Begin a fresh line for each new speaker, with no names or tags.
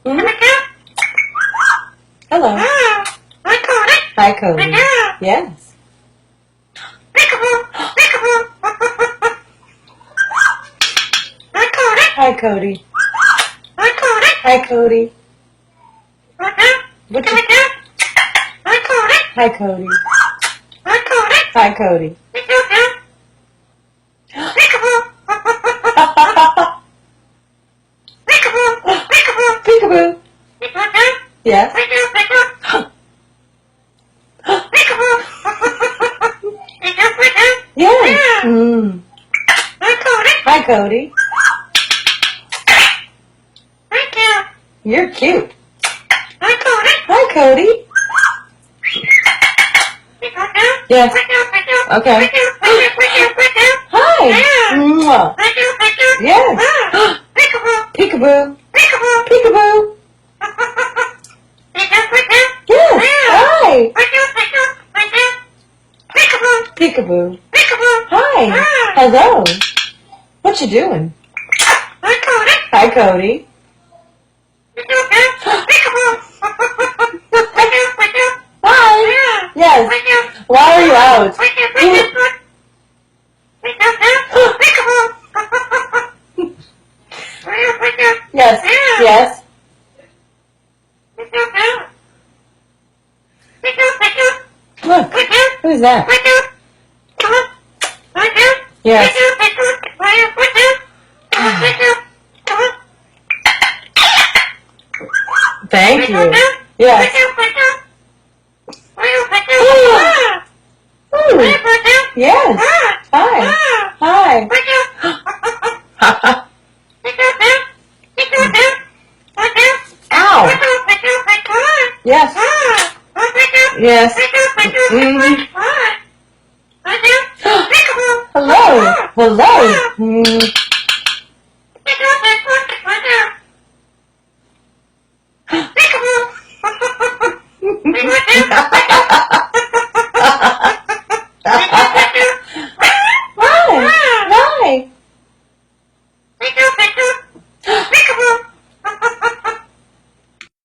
Mm-hmm. Hello. Hi, Cody. Yes. Hi, Cody. Hi, Cody. What you... Hi, Cody. Hi, Cody. Peekaboo. Yes. Yes. Mm. Hi, Cody. You're cute. Hi, Cody. Yes. Okay. Hi. Mwah. Yes. Peekaboo. Peekaboo. Yes. Hi. Peekaboo. Hi. Hello. What you doing? Hi, Cody. Hi. Yes. Why are you out? Yes. Yes. Look. Who's that? Yes. Thank you. Yes. Ooh. Yes. Hi. Hi. Ow. Yes. Yes. Mm. Hello. Hello. Mm.